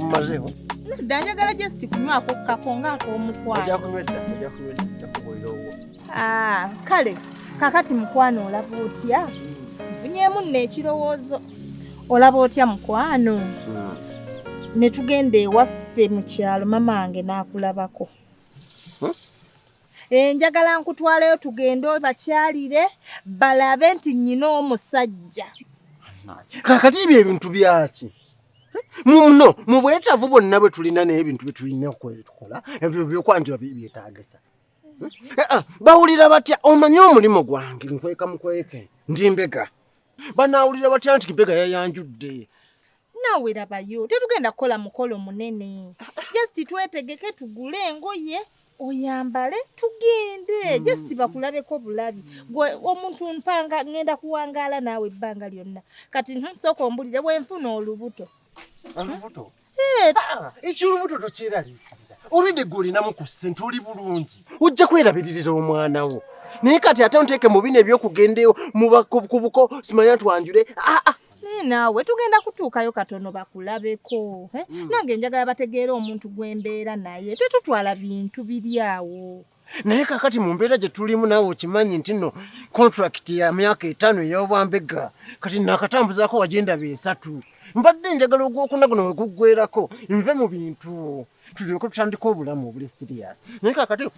bumazeho. Danjagala just kunywako kakonga ak'omukwano. Ojja kunywedda kuboyirowo. Kale kakati mukwano olaba otya? Nfunyeemu nno ekirowoozo. Olaba otya mukwano? Ne tugenda ewaffe mu kyalo mama wange n'akulabako. Njagala nkutwaleyo tugende bakyalire balabe nti nnyina omusajja. Kakati ebintu byaki? Muno mu bwetaavu bwonna bwe tulina n'ebintu bye tulina okukola ebyo byokwanjula byetaagisa. Bawulira batya omanyi omulimu gwange nkweka mukweke ndi mbega. Banaawulira batya nti mbega yayanjudde. Naawe labayo tetugenda kukola mukolo munene. Just twetegeke tugule engoye oyambale tugende. Just bakulabeko bulabi. Gwe omuntu mpanga ngenda kuwangaala naawe ebbanga lyonna. Kati sooka ombulire bwenfuna olubuto. Olubuto? Ekyolubuto tokyeraliikirira. Olwedde gw'olinamu ku ssente oli bulungi. Ojja kwerabiririra omwana wo. Naye kati ate onteeke mu bino ebyokugendeyo ku buko simanya twanjule. Naawe tugenda kutuukayo katono bakulabeko. Nange njagala bategeera omuntu gw'embeera naye. Tetutwala bintu biri awo. Naye kakati mu mbeera gye tulimu naawe okimanyi nti nno contract ya myaka 5 ey'obwambega kati naakatambuzaako wagenda 3. Mbadde njagala ogwokuna guno we guggwerako nve mu bintu tulyoke tutandika obulamu obuli serious. Naye kakati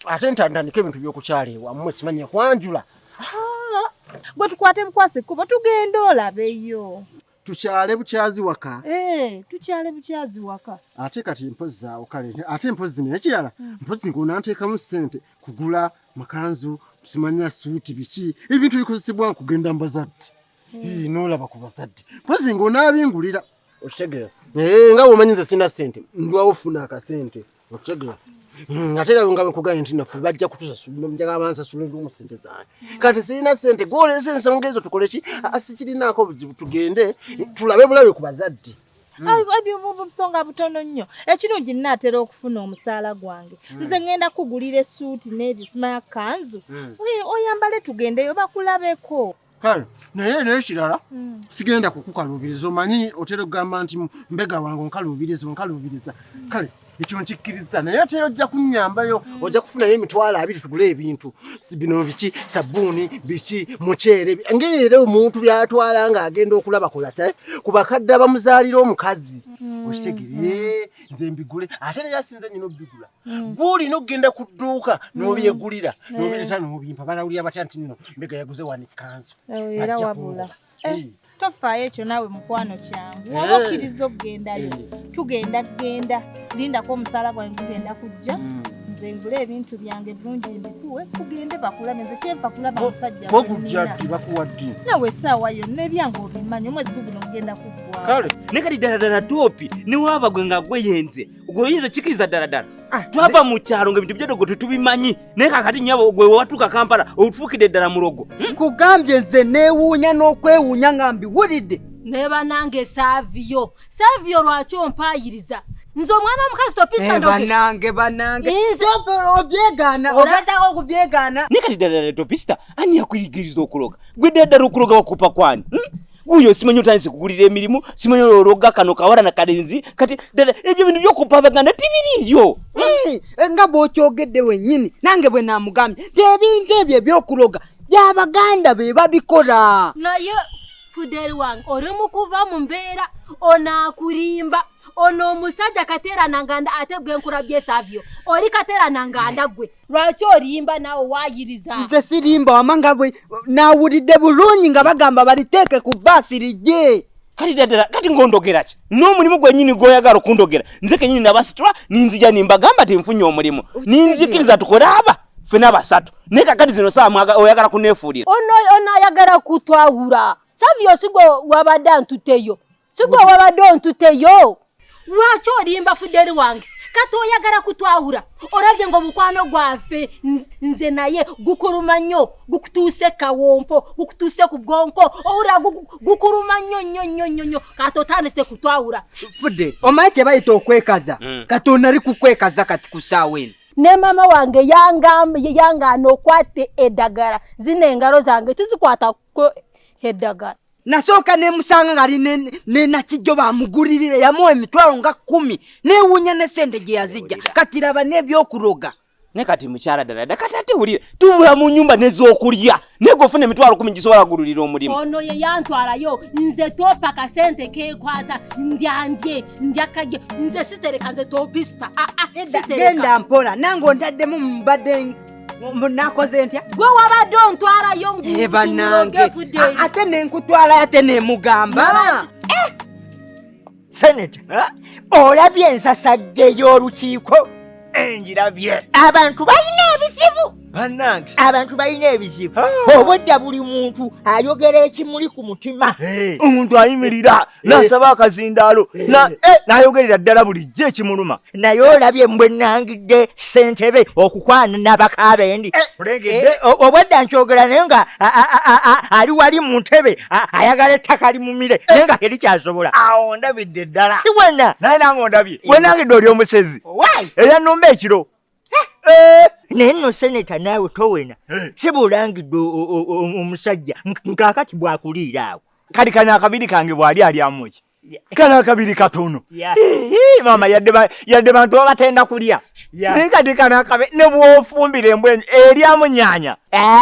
ate ntandika ebintu by'okukyala ewammwe simanya kwanjula. Gwe tukwate bukwasi kuba tugenda olabeyo. Tukyale bukyazi waka? Tukyale bukyazi waka. Ate kati mpozi zaawo kale. Ate mpozi n'ekirala. Mpozi ng'onanteekamu ssente kugula makanzu simanya suuti biki ebintu bikozesebwa nkugenda mbazadde. N'olaba ku bazadde. Mpozi ng'onaabingulira. Okitegeera? Nga bw'omanyi nze sina ssente ndwawo funa akasente. Okitegeera? Ate era nga bwekuganye nti naffe bajja kutusasula njagala bansasule ndi mu ssente zange. Kati sirina ssente gw'oleese ensonga ezo tukole ki? Sikirinaako buzibu tugende tulabe bulabe ku bazadde. Ebyo busonga butono nnyo. Ekirungi nnaatera okufuna omusaala gwange. Nze ngenda kugulira essuuti n'ebyo simanya kanzu. Oyambale tugendeyo bakulabeko. Kale naye n'ekirala sigenda kukukaluubiriza omanyi otera okugamba nti mbega wange onkaluubiriza. Kale ekyo nkikkiriza naye ate ojja kunnyambayo ojja kufunayo emitwalo 2 tugule ebintu bino biki sabbuuni biki muceere ng'era omuntu byatwala ng'agenda okulaba kolata ku bakadde abamuzaalira omukazi okitegere nze mbigule ate era sinze nnyina obbigula gw'olina okgenda ku dduuka n'obyegulira n'obireeta n'obimpa banawulira batya nti nno mbega yaguze wano ekkanzu era wabula tofaayo ekyo naawe mukwano kyangu oba okkiriza okugendayo tugenda lindako omusaala gwange gugenda kujja nze ngule ebintu byange bulungi mbikuwe tugende bakulabe nze kyenfa kulaba musajja bagujjaddi bakuwaddi nawe essaawa yonna ebyange obimanyi omwezi guguno gugenda kuggwawo kale ne kati ddala toopi ne waaba gwe nga gweyenze gweoyinza kikiriza ddala twava mu kyalo ng'ebintu byadogo tetubimanyi naye kakati nnyabo gwe watuuka Kampala otufuukidde ddala mulogo nkugambye nze neewuunya n'okwewuunya nga mbiwulidde neba nange Savio lwaki ompaayiriza nze omwana omukazi topista ndoge banange obyegaana ogezaako okubyegaana naye kati ddala topista ani yakuyigiriza okuloga gwe ddala okuloga wakupa kwani guyo simanyi otandise kugulira emirimu simanyi ologa kano kawala na kalenzi kati ddala ebyo bintu by'okupa abaganda tibiriyo nga bw'okyogedde wennyini nange bwe naamugambye ebintu ebyo ebyokuloga by'abaganda be babikola naye Fudeli wange oli mukuva mu mbeera onaakulimba ono omusajja kateerana nganda ate gwe nkulabye Savio oli kateerana nganda gwe lwaki olimba naawe waayiriza nze sirimba wamanga bwe naawulidde bulungi nga bagamba baliteeke ku bbaasi lijje kati ddala kati ng'ondogera ki n'omulimu gwennyini gw'oyagala okundogera nze kennyini nabasitula ninzija nimbagamba tinfunye omulimu ninzikiriza tukole aba ffena basatu naye kakati zino saa oyagala kuneefuulira ono ayagala kutwawula Savio sigwe wabadde antuteyo lwaki olimba Fudeli wange kati oyagala kutwawula olabye ng'omukwano gwaffe nze naye gukuluma nnyo gukutuuse kawompo gukutuuse ku bwonko owulira gukuluma nnyo kati otandise kutwawula Fudeli omanyi kye bayita okwekaza kati onali kukwekaza kati ku ssaawa eno ne mama wange yangaana okwate eddagala zino engalo zange tizikwatako eddagala Nasooka ne musanga ngali ne nakijjo bamugulirira yamuwa emitwalo nga 10 newunya ne sente gye yazijja kati laba n'ebyokuloga ne kati mukyala ddala kati ate wulira tubula mu nnyumba n'ez'okulya nego ofuna emitwalo 10 gisobola gululira omulimu ono ye yantwalayo nze topa kasente kekwata ndyakage nze sitereka nze topista genda mpola nange ontaddemu mbadde nakoze ntya gwe wabadde ontwalayo bannange ate nenkutwala ate nemugamba Senator olabye ensasadde y'olukiiko Enjirabye abantu balina ebizibu bannange abantu balina ebizibu obwedda buli muntu ayogera ekimuli ku mutima omuntu ayimirira nasaba akazindaalo nayogerera ddala bulijjo ekimuluma naye olabye mbwe nangidde ssentebe okukwana n'abakaabendi obwedda nkyogera naye nga ali wali mu ntebe ayagala ettaka limumire naye nga terikyasobola awo ndabidde ddala si wena naye nange ondabye wenangidde oli omusezi eyanumba ekiro naye nno seneta naawe towena sibulangidde omusajja nkaakati bwakuliira awo kali kano akabiri kange bwali alyamuki kano akabiri katono mama yadde bantu babatenda kulya naye kati kano akabe ne bwofumbira embwenyi eryamunyanya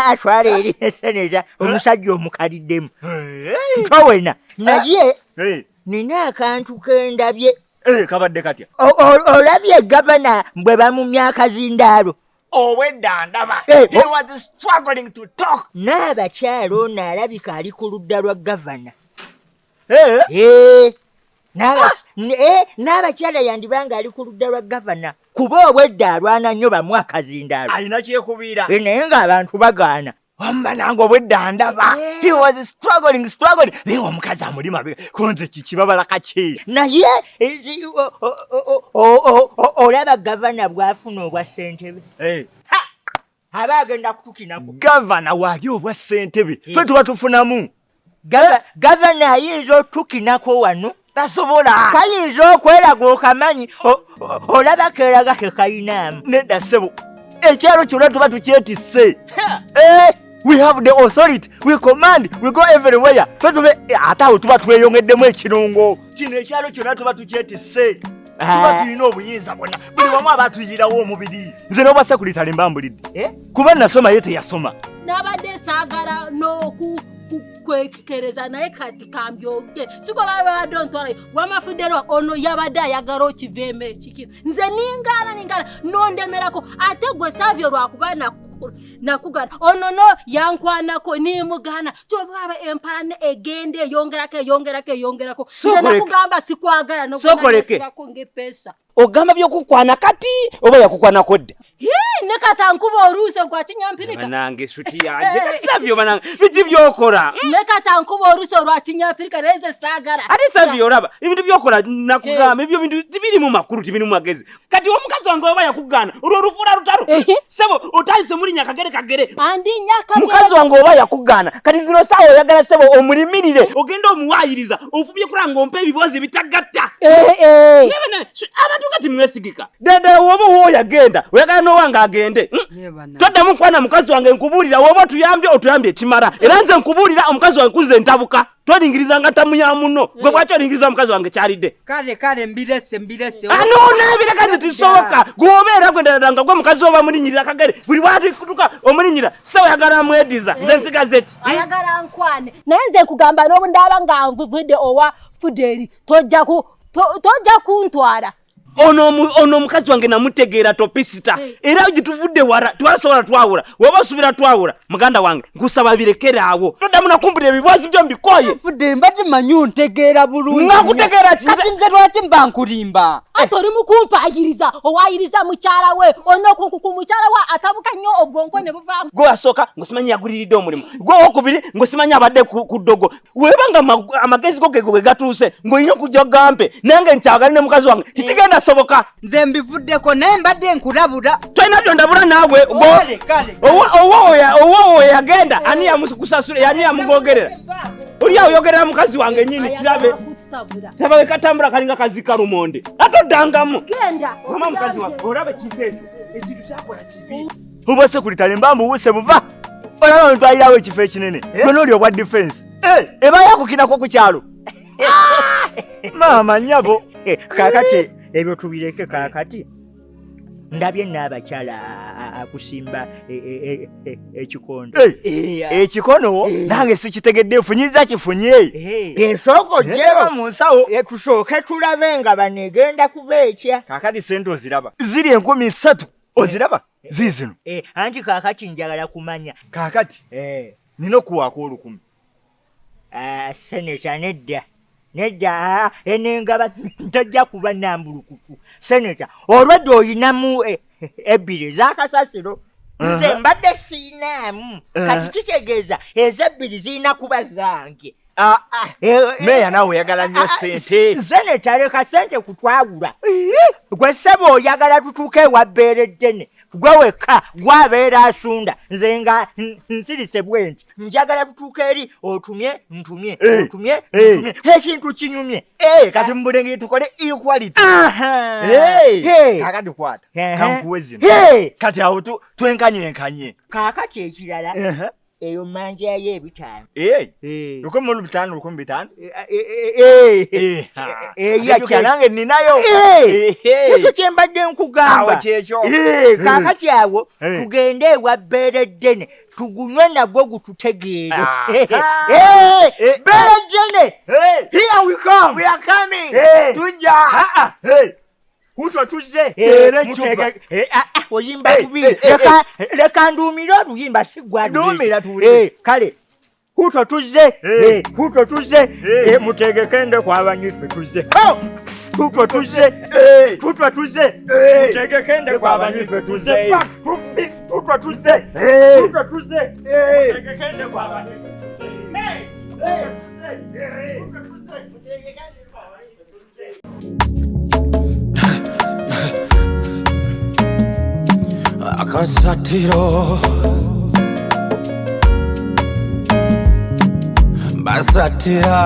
atwala eri seneta omusajja omukaliddemu towena naye nina akantu kendabye kabadde katya olabye gavana bwe bamumya akazindaalo obwedda ndaba n'abakyala ono alabika ali ku ludda lwa gavana n'abakyala yandibanga ali ku ludda lwa gavana kuba obwedda alwana nnyo bamu akazindaalo alina kyekubiira naye ng'abantu bagaana wamba nange obwedda ndaba he was struggling naye omukazi amulima konze kikibabala kaki naye olaba gavana bw'afuna obwa ssentebe aba agenda kutukinako gavana wali obwa ssentebe fe tuba tufunamu gavana ayinza otukinako wano tasobola kayinza okweraga okamanyi olaba keeraga tekayinaamu nedda ssebo ekyalo kyonna tuba tukyetisse we have the authority we command we go everywhere fe tube ate awo tuba tweyongeddemu ekirungo kino ekyalo kyonna tuba tukyetisse tuba tulina obuyinza bwonna buli wamu aba tuyirawo omubiri nze n'obwa sekulitale mbambulidde kuba nasoma ye teyasoma nabadde saagala n'okukwekereza naye kati kambyoge siko babadde ontwalayo wamafuddero ono yabadde ayagala okiveemu ekikino nze ningana nondemerako ate gwe savyo lwakuba nakugana ono no yankwanako nimugana kyobaba empalane egende eyongerako nze nakugamba sikwagala nokunaako ngepesa ogamba byokukwana kati oba yakukwanako dda ne kata nkuba oluuse gwa kinyampirika nange suti yanje sabyo banange biki byokola ne kata nkuba oluuse olwa kinyampirika neze saagala ate sabyo olaba ebintu byokola nakugamba ebyo bintu tibiri mu makulu tibiri mu magezi kati omukazi wange oba yakugana olwo olufuula lutalo sebo otandise mulinya kagere andi nyaka mukazi wange oba yakugana kati zino saawa oyagala sebo omulimirire ogenda omuwaayiriza ofubye kulanga ompa ebibozi bitagatta abantu kati mwesigika ddala woba woyagenda oyagala nowange agende toddamu kwana mukazi wange nkubuulira woba otuyambye ekimala era nze nkubuulira omukazi wange kunze ntabuka tolingiriza nga tamu ya muno gwe bwaki olingiriza omukazi wange kyalidde kale mbirese nonebirekazi tisoboka gwobeera gwe ddala nga gwe mukazi oba mulinyirira kagere buli bwatikutuka omulinyira se oyagala amwediza nze nsigaze ki ayagala nkwane naye nze nkugamba n'obundaba nga nvudde owa fuderi tojja kuntwala ono omukazi wange namutegeera topisita era gituvudde wara twasobola twawula woba osubira twawula muganda wange nkusaba birekeraawo toddamu nakumpulira ebibozi byo mbikoye fudde mbadde manyi ontegeera bulungi nakutegeera kati nze lwaki mba nkulimba ate oli mukumpayiriza owayiriza mukyala we onoku mukyala we atabuka nnyo obwonko ne buvaamu gwe asooka ngosimanyi yaguliridde omulimu gwe owokubiri ngosimanyi abadde ku ddogo webanga amagezi go ge gatuuse ng'olina okujja gampe nange nkyagala ne mukazi wange tikigenda soboka nze mbivuddeko naye mbadde nkulabula tolina byondabula naawe owo yagenda ani yamukusasula yani yamugogerera oli awoyogerera mukazi wange nyini kirabe tabawe katambula kalinga kazika lumonde atoddangamu mama mukazi wange olabe kintu ekyo ekintu kyakola kibi oba sekulitale mbambuwuse buva olaba ntwalirawo ekifo ekinene gwe n'oli obwa defense eba yakukinako ku kyalo maama nnyabo kakati ebyo tubireke kakati ndabye n'abakyala akusimba ekikondo ekikono nange sikitegedde nfunyiza kifunye esoko jeba mu nsawo tusooke tulabe nga banegenda kubeekya kakati sente oziraba ziri 13 oziraba zizino anti kakati njagala kumanya kakati nina okuwaako 10 seneta nedda enengaba ntajja kuba nambulukutu seneta olwedde oyinamu ebbiri zakasasiro nze mbadde siinaamu kati kitegeeza ezebbiri zirina kuba zange meya nawe oyagala nnyo sente seneta leka sente kutwawula gwe ssebo oyagala tutuuke ewa bbeere ddene gwe wekka gwabeera asunda nze nga nsirise bwe nti njagala tutuuka eri otumye ntumye ekintu kinyumye kati mbulengeri tukole equality kakati kwata kankuwe zino kati awo twenkanyenkanye kaakati ekirala eyo manja y'ebitaano 15,000 eyakyanange ninayo ekyo kyembadde nkugamba kyekyo kaakati awo tugende ewa bbeere ddene tugunywe nagwo gututegeere bbeere ddene here we come we are coming tujja kutwa tuzze oyimba bubi leka nduumire oluyimba sigwadumira kale kutwa tuzze mutegekende kwabanyiffe tuzze tutwa tuzze mutegekende kwabanyiffe tuzze tutwa tuzze mutegekende kwabanyiffe Akasatiro Basatira